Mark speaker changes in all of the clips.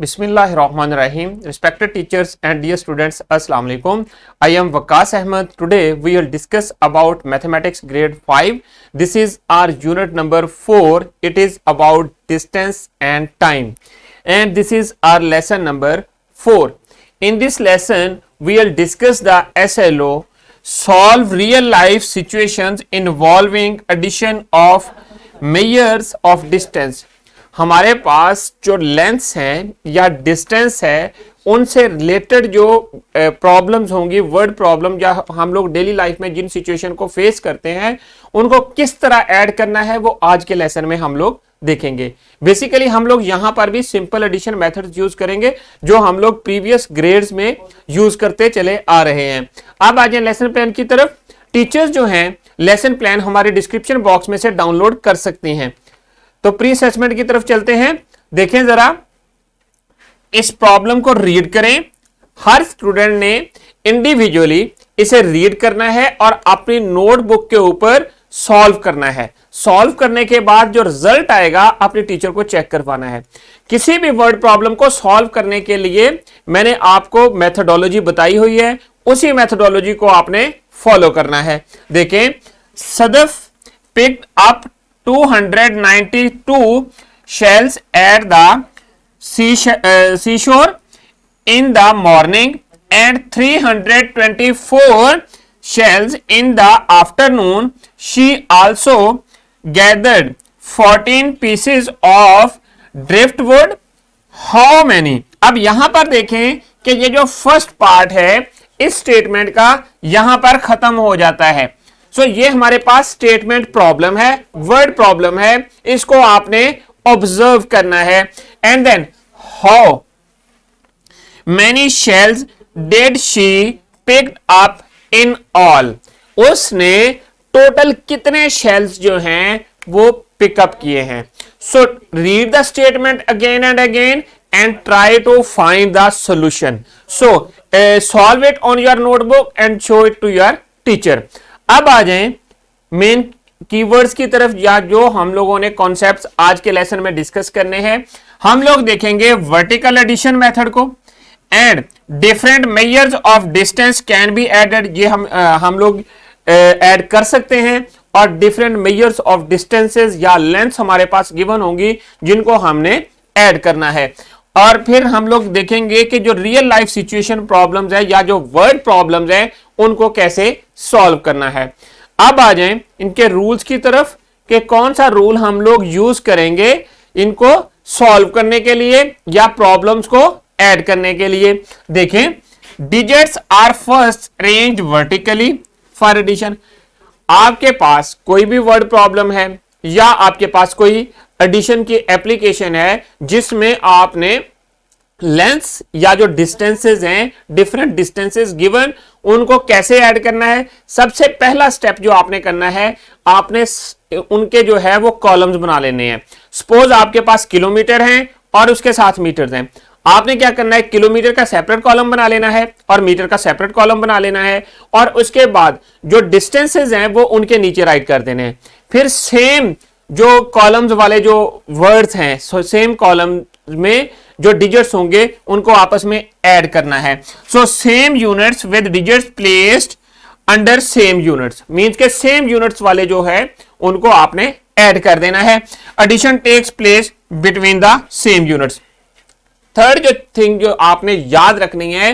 Speaker 1: Bismillahirrahmanirrahim. Respected teachers and dear students, Assalamu alaikum. I am Waqas Ahmed. Today we will discuss about mathematics grade 5. This is our unit number 4. It is about distance and time. And this is our lesson number 4. In this lesson, we will discuss the SLO, solve real life situations involving addition of measures of distance. हमारे पास जो lengths हैं या distance है उनसे related जो problems होंगी, word problem या हम लोग डेली लाइफ में जिन सिचुएशन को फेस करते हैं उनको किस तरह ऐड करना है वो आज के लेसन में हम लोग देखेंगे. बेसिकली हम लोग यहां पर भी सिंपल एडिशन मेथड्स यूज करेंगे जो हम लोग प्रीवियस ग्रेड्स में यूज करते चले आ रहे हैं. अब आ जाए लेसन प्लान की तरफ. टीचर्स जो हैं लेसन प्लान हमारे डिस्क्रिप्शन बॉक्स में से डाउनलोड कर सकते हैं. तो प्री असेसमेंट की तरफ चलते हैं. देखें जरा, इस प्रॉब्लम को रीड करें. हर स्टूडेंट ने इंडिविजुअली इसे रीड करना है और अपनी नोटबुक के ऊपर सॉल्व करना है. सॉल्व करने के बाद जो रिजल्ट आएगा अपने टीचर को चेक करवाना है. किसी भी वर्ड प्रॉब्लम को सॉल्व करने के लिए मैंने आपको मेथोडोलॉजी बताई हुई है, उसी मेथोडोलॉजी को आपने फॉलो करना है. देखें, Sadaf picked up 292 shells at the seashore in the morning and 324 shells in the afternoon. She also gathered 14 pieces of driftwood. How many? अब यहां पर देखें कि ये जो फर्स्ट पार्ट है इस स्टेटमेंट का यहां पर खत्म हो जाता है. ये हमारे पास स्टेटमेंट प्रॉब्लम है, वर्ड प्रॉब्लम है, इसको आपने ऑब्जर्व करना है. And then how many shells did she picked up in all. उसने टोटल कितने शेल्स जो हैं वो पिकअप किए हैं. So read the statement again and again and try to find the solution. So solve it on your notebook and show it to your teacher. अब आ जाएं मेन कीवर्ड्स की तरफ या जो हम लोगों ने कॉन्सेप्ट्स आज के लेसन में डिस्कस करने हैं. हम लोग देखेंगे वर्टिकल एडिशन मेथड को and different measures of distance can be added. ये हम लोग ऐड कर सकते हैं और डिफरेंट मेजर्स ऑफ डिस्टेंसेस या लेंथ हमारे पास गिवन होंगी जिनको हमने ऐड करना है. और फिर हम लोग देखेंगे कि जो रियल लाइफ सिचुएशन प्रॉब्लम्स है या जो वर्ड प्रॉब्लम्स है उनको कैसे सॉल्व करना है. अब आ जाएं इनके रूल्स की तरफ कि कौन सा रूल हम लोग यूज करेंगे इनको सॉल्व करने के लिए या प्रॉब्लम्स को ऐड करने के लिए. देखें, digits are first arranged vertically for addition. आपके पास कोई भी वर्ड प्रॉब्लम है या आपके पास कोई एडिशन की एप्लीकेशन है जिसमें आपने लेंथ्स या जो डिस्टेंसेस हैं, डिफरेंट डिस्टेंसेस गिवन, उनको कैसे ऐड करना है. सबसे पहला स्टेप जो आपने करना है, आपने उनके जो है वो कॉलम्स बना लेने हैं. सपोज आपके पास किलोमीटर हैं और उसके साथ मीटर्स हैं. आपने क्या करना है, किलोमीटर का सेपरेट कॉलम बना लेना है और मीटर का सेपरेट कॉलम बना लेना है और उसके बाद जो डिस्टेंसेस हैं वो उनके नीचे राइट कर देने हैं. फिर सेम जो कॉलम्स वाले जो वर्ड्स हैं, सेम कॉलम में जो डिजिट्स होंगे उनको आपस में ऐड करना है. So same units with digits placed under same units means के सेम यूनिट्स वाले जो है उनको आपने ऐड कर देना है. Addition takes place between the same units. Third जो थिंग जो आपने याद रखनी है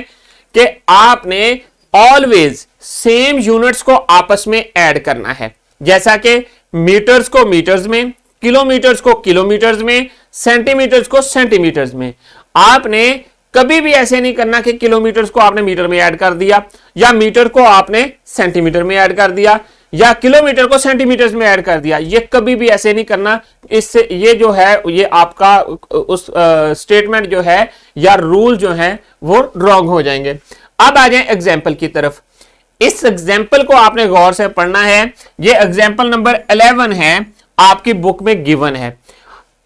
Speaker 1: कि आपने ऑलवेज सेम यूनिट्स को आपस में ऐड करना है. जैसा कि मीटर्स को मीटर्स में, किलोमीटर्स को किलोमीटर्स में, सेंटीमीटर्स को सेंटीमीटर्स में. आपने कभी भी ऐसे नहीं करना कि किलोमीटर्स को आपने मीटर में ऐड कर दिया या मीटर को आपने सेंटीमीटर में ऐड कर दिया या किलोमीटर को सेंटीमीटर्स में ऐड कर दिया. ये कभी भी ऐसे नहीं करना. इससे ये जो है ये आपका उस स्टेटमेंट जो है या रूल जो है वो रॉन्ग हो जाएंगे. अब आ जाए एग्जाम्पल की तरफ. इस एग्जाम्पल को आपने गौर से पढ़ना है. ये एग्जाम्पल नंबर 11 है, आपकी बुक में गिवन है.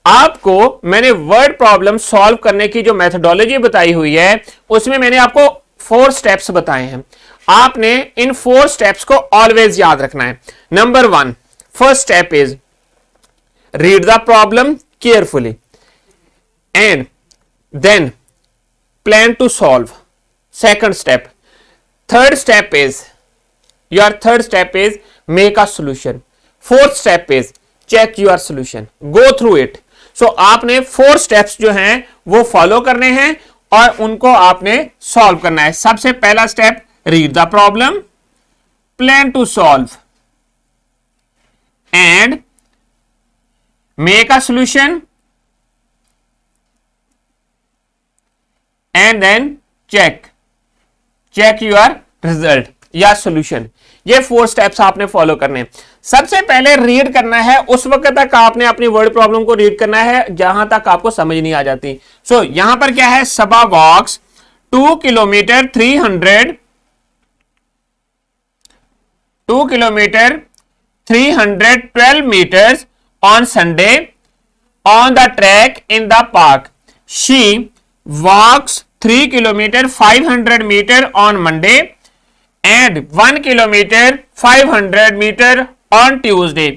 Speaker 1: आपको मैंने वर्ड प्रॉब्लम सॉल्व करने की जो मेथोडोलॉजी बताई हुई है उसमें मैंने आपको 4 स्टेप्स बताए हैं. आपने इन 4 स्टेप्स को ऑलवेज याद रखना है. Number 1, first step is read the problem carefully and then plan to solve. Second step. Third step is make a solution. Fourth step is check your solution. Go through it. So आपने 4 steps जो हैं वो follow करने हैं और उनको आपने solve करना है. सबसे पहला step, read the problem, plan to solve and make a solution and then check your result या सॉल्यूशन. ये 4 स्टेप्स आपने फॉलो करने हैं. सबसे पहले रीड करना है. उस वक्त तक आपने अपनी वर्ड प्रॉब्लम को रीड करना है जहां तक आपको समझ नहीं आ जाती. सो यहां पर क्या है, सबा वॉक्स 2 kilometre 312 meters on Sunday on the track in the park. She walks 3 kilometer 500 meter on Monday and 1 kilometer 500 meter on Tuesday.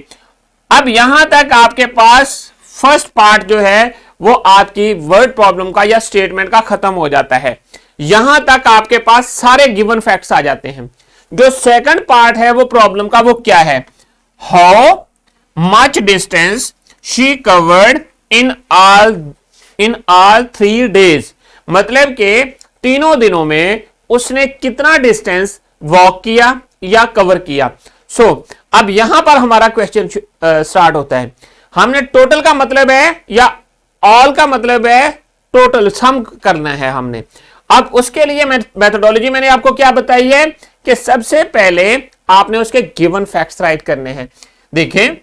Speaker 1: अब यहां तक आपके पास फर्स्ट पार्ट जो है वो आपकी वर्ड प्रॉब्लम का या स्टेटमेंट का खत्म हो जाता है. यहां तक आपके पास सारे गिवन फैक्ट्स आ जाते हैं. जो सेकंड पार्ट है वो प्रॉब्लम का, वो क्या है, how much distance she covered in all 3 days. मतलब के तीनों दिनों में उसने कितना डिस्टेंस वॉक किया या कवर किया. सो अब यहां पर हमारा क्वेश्चन स्टार्ट होता है. हमने टोटल का मतलब है या ऑल का मतलब है, टोटल सम करना है हमने. अब उसके लिए मेथोडोलॉजी मैंने आपको क्या बताई है कि सबसे पहले आपने उसके गिवन फैक्ट्स राइट करने हैं. देखें,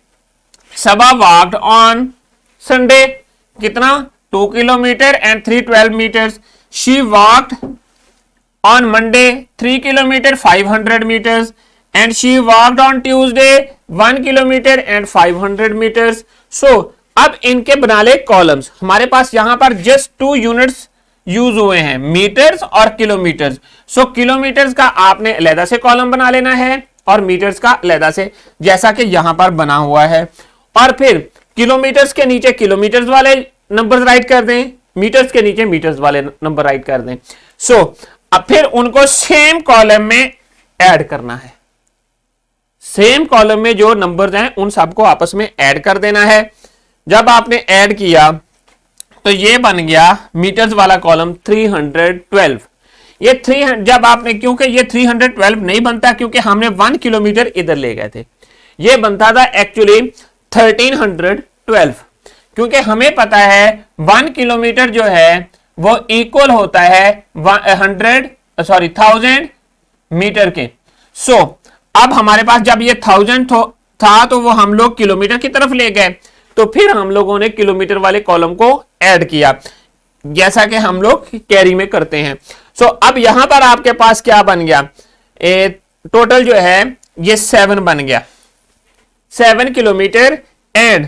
Speaker 1: सबा वॉक्ड ऑन संडे कितना, 2 kilometre and 312 meters. She walked on Monday 3 kilometer 500 meters and she walked on Tuesday 1 kilometer and 500 meters. So अब इनके बना ले कॉलम्स. हमारे पास यहां पर जस्ट 2 यूनिट्स यूज हुए हैं, मीटर्स और किलोमीटर्स. सो किलोमीटर्स का आपने अलग से कॉलम बना लेना है और मीटर्स का अलग से, जैसा कि यहां पर बना हुआ है. और फिर किलोमीटर्स के नीचे किलोमीटर्स वाले नंबर राइट कर दें, मीटर्स के नीचे मीटर्स वाले नंबर राइट कर दें. सो अब फिर उनको सेम कॉलम में ऐड करना है. सेम कॉलम में जो नंबर्स हैं उन सबको आपस में ऐड कर देना है. जब आपने ऐड किया तो ये बन गया मीटर्स वाला कॉलम 312. ये 300 जब आपने, क्योंकि ये 312 नहीं बनता क्योंकि हमने 1 किलोमीटर इधर ले गए थे, ये बनता था एक्चुअली 1312. क्योंकि हमें पता है 1 किलोमीटर जो है वो इक्वल होता है 1000 मीटर के. सो अब हमारे पास जब ये 1000 था तो वो हम लोग किलोमीटर की तरफ ले गए, तो फिर हम लोगों ने किलोमीटर वाले कॉलम को ऐड किया जैसा कि हम लोग कैरी में करते हैं. सो अब यहां पर आपके पास क्या बन गया, टोटल जो है ये 7 बन गया, 7 किलोमीटर एंड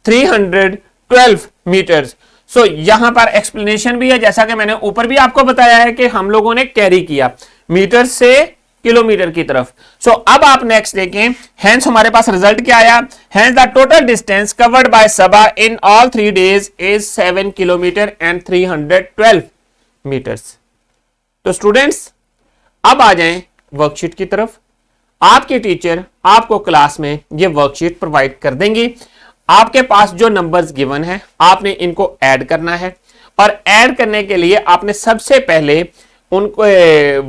Speaker 1: 312 मीटर्स. सो यहां पर एक्सप्लेनेशन भी है, जैसा कि मैंने ऊपर भी आपको बताया है कि हम लोगों ने कैरी किया मीटर से किलोमीटर की तरफ. सो अब आप नेक्स्ट देखें, हेंस हमारे पास रिजल्ट क्या आया, hence the total distance covered by Saba in all 3 days is 7 kilometre and 312 metres. तो स्टूडेंट्स अब आ जाएं वर्कशीट की तरफ. आपके टीचर आपको क्लास में ये वर्कशीट प्रोवाइड कर देंगे. आपके पास जो नंबर्स गिवन है आपने इनको ऐड करना है, और ऐड करने के लिए आपने सबसे पहले उनको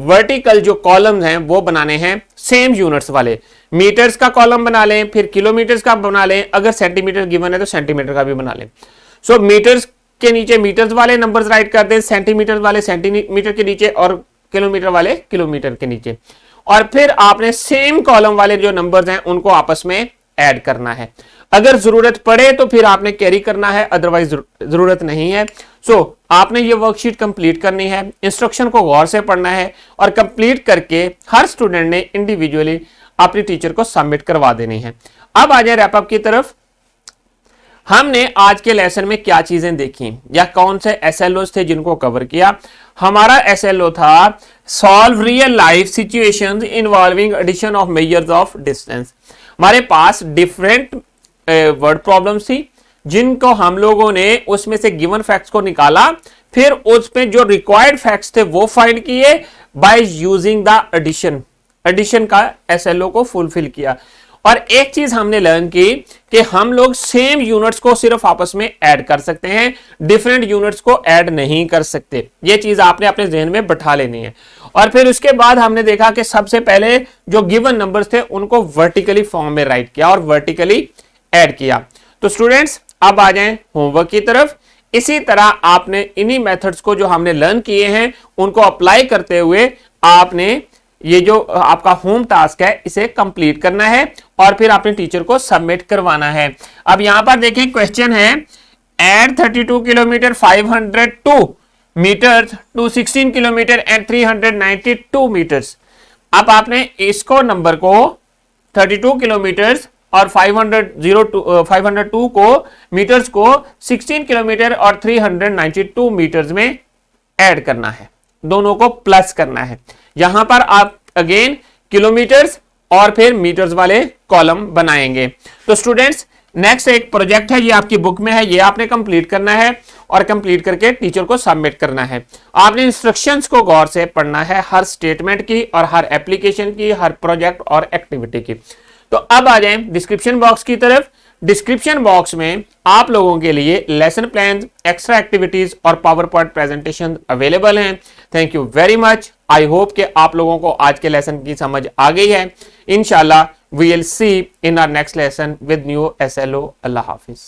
Speaker 1: वर्टिकल जो कॉलम्स हैं वो बनाने हैं सेम यूनिट्स वाले. मीटर्स का कॉलम बना लें, फिर किलोमीटर्स का बना लें, अगर सेंटीमीटर गिवन है तो सेंटीमीटर का भी बना लें. सो मीटर्स के नीचे मीटर्स वाले नंबर्स राइट कर दें, सेंटीमीटर वाले सेंटीमीटर के नीचे और किलोमीटर वाले किलोमीटर के नीचे. और फिर आपने सेम कॉलम वाले जो नंबर्स हैं उनको आपस में ऐड करना है. अगर जरूरत पड़े तो फिर आपने कैरी करना है, अदरवाइज जरूरत नहीं है. सो आपने ये वर्कशीट कंप्लीट करनी है, इंस्ट्रक्शन को गौर से पढ़ना है और कंप्लीट करके हर स्टूडेंट ने इंडिविजुअली अपने टीचर को सबमिट करवा देनी है. अब आ जाए रैप अप की तरफ. हमने आज के लेसन में क्या चीजें देखी या कौन से एसएलओस थे जिनको कवर किया. हमारा एसएलओ था solve real life situations involving addition of measures of distance. हमारे पास डिफरेंट वर्ड प्रॉब्लम्स थी जिनको हम लोगों ने उसमें से गिवन फैक्ट्स को निकाला, फिर उसमें जो रिक्वायर्ड फैक्ट्स थे वो फाइंड किए बाय यूजिंग द एडिशन का एसएलओ को फुलफिल किया। और एक चीज हमने लर्न की कि हम लोग सेम यूनिट्स को सिर्फ आपस में ऐड कर सकते हैं, डिफरेंट यूनिट्स को ऐड नहीं कर सकते। ये चीज आपने अपने जहन में बैठा लेनी है। और फिर उसके बाद हमने देखा कि सबसे पहले जो गिवन नंबर्स थे उनको वर्टिकली फॉर्म में राइट किया और वर्टिकली ऐड किया। तो स्टूडेंट्स अब आ जाएं होमवर्क की तरफ। इसी तरह आपने इन्हीं मेथड्स को जो हमने लर्न किए हैं उनको अप्लाई करते हुए आपने ये जो आपका होम टास्क है इसे कंप्लीट करना है और फिर अपने टीचर को सबमिट करवाना है। अब यहां पर देखें क्वेश्चन है, add 32 kilometre 502 metre to 16 kilometre and 392 metres. अब आपने इसको नंबर को 32 किलोमीटर और 502 को मीटर्स को 16 किलोमीटर और 392 मीटर्स में ऐड करना है, दोनों को प्लस करना है। यहां पर आप अगेन किलोमीटर्स और फिर मीटर्स वाले कॉलम बनाएंगे। तो स्टूडेंट्स नेक्स्ट एक प्रोजेक्ट है, ये आपकी बुक में है, ये आपने कंप्लीट करना है और कंप्लीट करके टीचर को सबमिट करना है। आपने इंस्ट्रक्शंस को गौर से पढ़ना है, हर स्टेटमेंट की और हर एप्लीकेशन की, हर प्रोजेक्ट और एक्टिविटी की। तो अब आ जाएं डिस्क्रिप्शन बॉक्स की तरफ। डिस्क्रिप्शन बॉक्स में आप लोगों के लिए लेसन प्लान, एक्स्ट्रा एक्टिविटीज और पावर पॉइंट प्रेजेंटेशन अवेलेबल हैं। Thank you very much. I hope कि आप लोगों को आज के लेसन की समझ आ गई है। इंशाल्लाह we will see in our next lesson with new SLO. अल्लाह हाफिज।